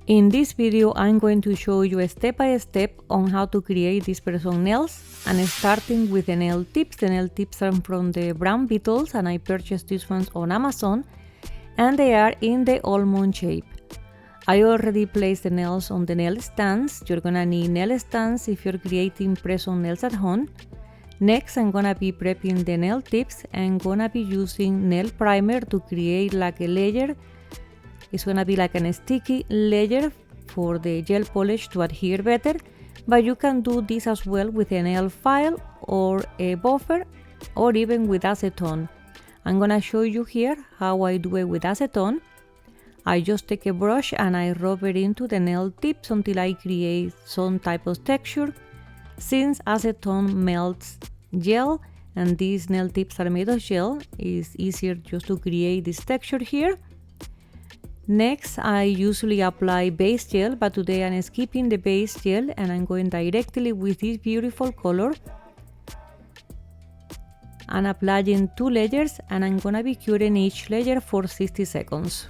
In this video, I'm going to show you a step-by-step on how to create this person nails, and starting with the nail tips. The nail tips are from the brand Beetles, and I purchased these ones on Amazon, and they are in the almond shape. I already placed the nails on the nail stands. You're gonna need nail stands if you're creating press-on nails at home. Next, I'm gonna be prepping the nail tips and gonna be using nail primer to create like a layer. It's gonna be like a sticky layer for the gel polish to adhere better, but you can do this as well with a nail file or a buffer or even with acetone. I'm gonna show you here how I do it with acetone. I just take a brush and I rub it into the nail tips until I create some type of texture. Since acetone melts gel and these nail tips are made of gel, it's easier just to create this texture here. Next, I usually apply base gel, but today I'm skipping the base gel and I'm going directly with this beautiful color and applying 2 layers, and I'm gonna be curing each layer for 60 seconds.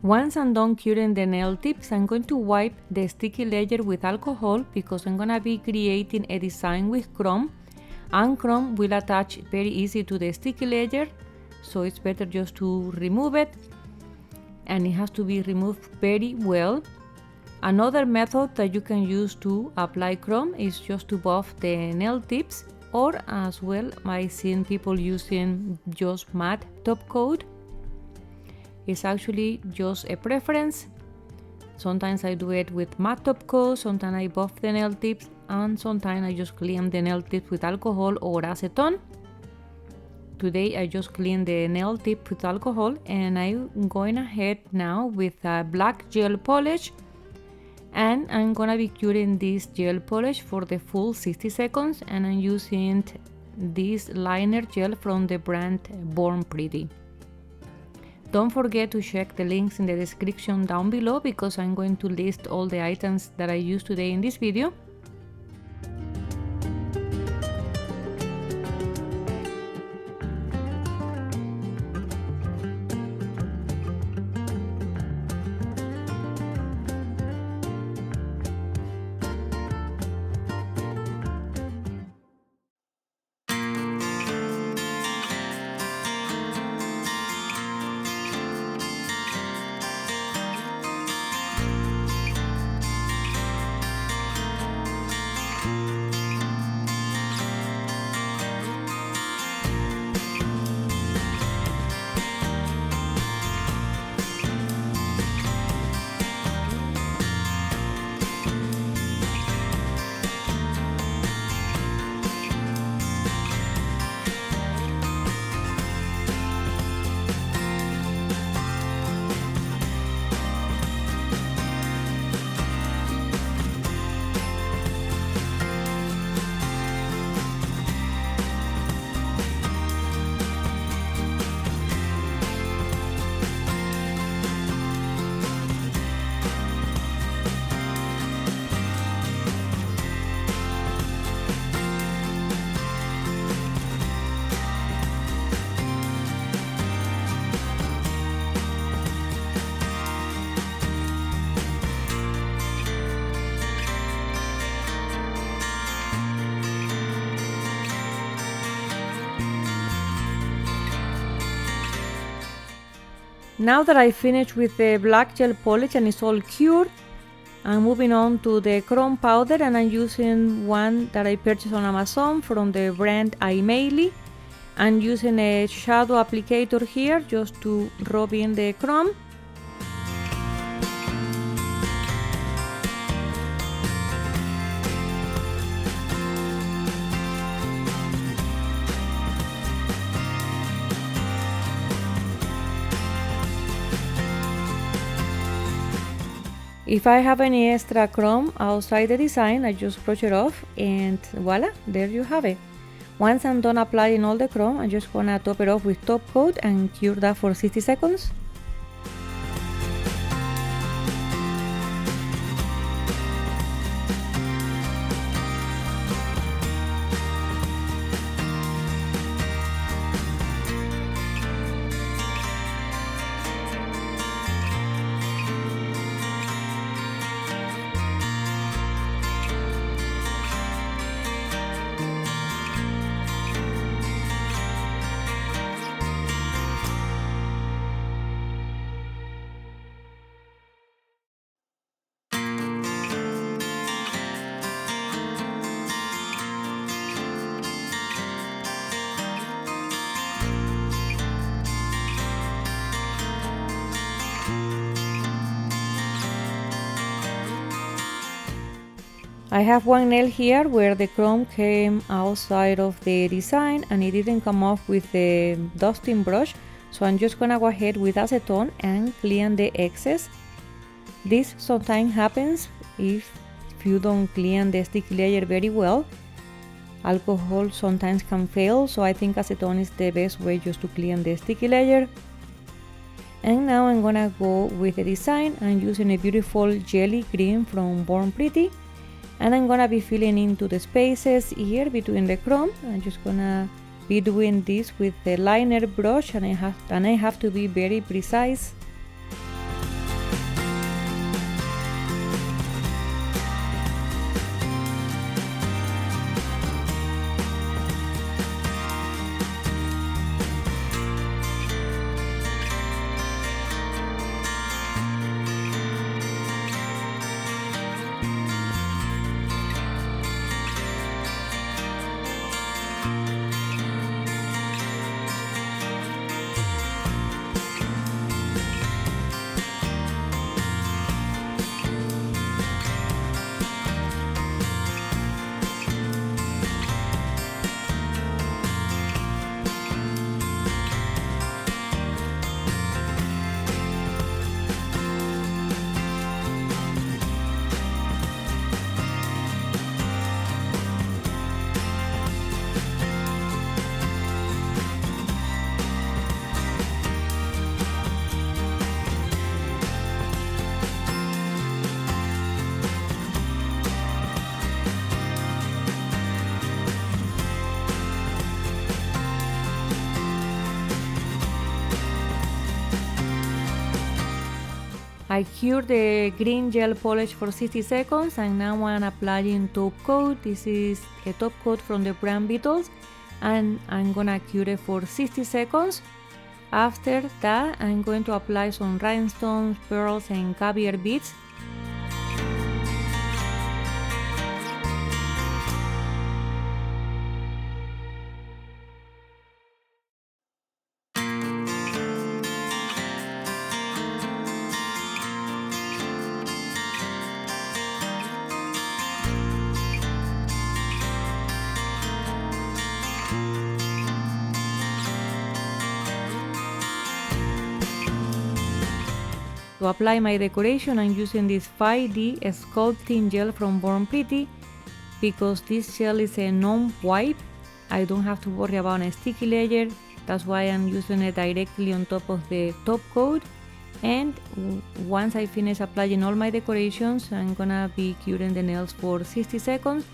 Once I'm done curing the nail tips, I'm going to wipe the sticky layer with alcohol because I'm gonna be creating a design with chrome, and chrome will attach very easy to the sticky layer, so it's better just to remove it, and it has to be removed very well. Another method that you can use to apply chrome is just to buff the nail tips, or as well I've seen people using just matte top coat. It's actually just a preference. Sometimes I do it with matte top coat, sometimes I buff the nail tips, and sometimes I just clean the nail tips with alcohol or acetone. Today I just clean the nail tip with alcohol, and I'm going ahead now with a black gel polish, and I'm gonna be curing this gel polish for the full 60 seconds, and I'm using this liner gel from the brand Born Pretty. Don't forget to check the links in the description down below because I'm going to list all the items that I used today in this video. Now that I finished with the black gel polish and it's all cured, I'm moving on to the chrome powder, and I'm using one that I purchased on Amazon from the brand AIMEILI. I'm using a shadow applicator here just to rub in the chrome. If I have any extra chrome outside the design, I just brush it off and voila, there you have it. Once I'm done applying all the chrome, I'm just gonna top it off with top coat and cure that for 60 seconds. I have one nail here where the chrome came outside of the design and it didn't come off with the dusting brush, so I'm just gonna go ahead with acetone and clean the excess. This sometimes happens if you don't clean the sticky layer very well. Alcohol sometimes can fail, so I think acetone is the best way just to clean the sticky layer. And now I'm gonna go with the design. I'm using a beautiful jelly green from Born Pretty. And I'm gonna be filling into the spaces here between the chrome. I'm just gonna be doing this with the liner brush, and I have to be very precise. I cured the green gel polish for 60 seconds and now I'm applying top coat. This is a top coat from the brand Beetles and I'm gonna cure it for 60 seconds. After that, I'm going to apply some rhinestones, pearls and caviar beads. To apply my decoration, I'm using this 5D sculpting gel from Born Pretty. Because this gel is a non-wipe, I don't have to worry about a sticky layer. That's why I'm using it directly on top of the top coat. And once I finish applying all my decorations, I'm gonna be curing the nails for 60 seconds.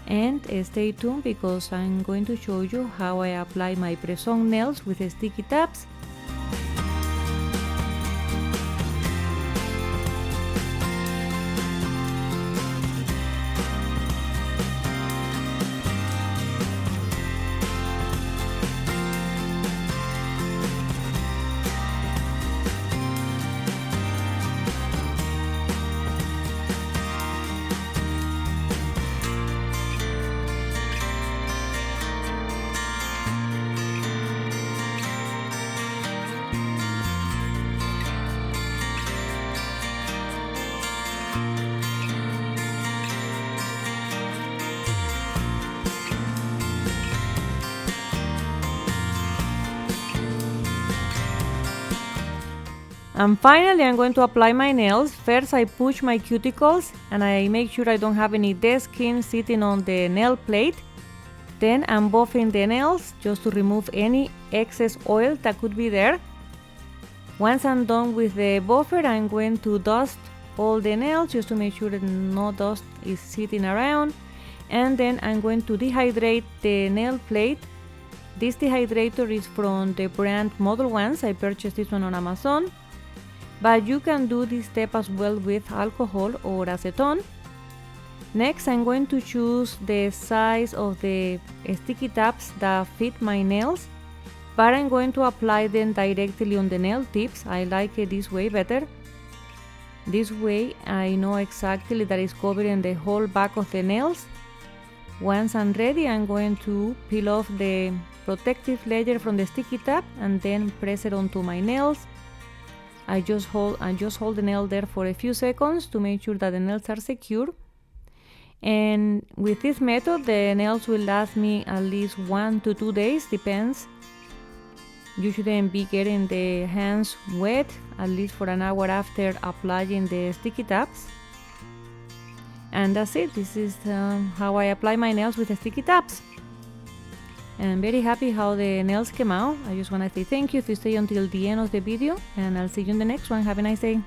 And stay tuned because I'm going to show you how I apply my press-on nails with sticky tabs. And finally, I'm going to apply my nails. First, I push my cuticles and I make sure I don't have any dead skin sitting on the nail plate. Then I'm buffing the nails just to remove any excess oil that could be there. Once I'm done with the buffer, I'm going to dust all the nails just to make sure that no dust is sitting around. And then I'm going to dehydrate the nail plate. This dehydrator is from the brand Model Ones. I purchased this one on Amazon. But you can do this step as well with alcohol or acetone. Next, I'm going to choose the size of the sticky tabs that fit my nails, but I'm going to apply them directly on the nail tips. I like it this way better. This way I know exactly that it's covering the whole back of the nails. Once I'm ready, I'm going to peel off the protective layer from the sticky tab and then press it onto my nails. I just hold the nail there for a few seconds to make sure that the nails are secure. And with this method, the nails will last me at least 1 to 2 days, depends. You shouldn't be getting the hands wet at least for an hour after applying the sticky tabs. And that's it. This is how I apply my nails with the sticky tabs. And I'm very happy how the nails came out. I just want to say thank you if you stay until the end of the video, and I'll see you in the next one. Have a nice day.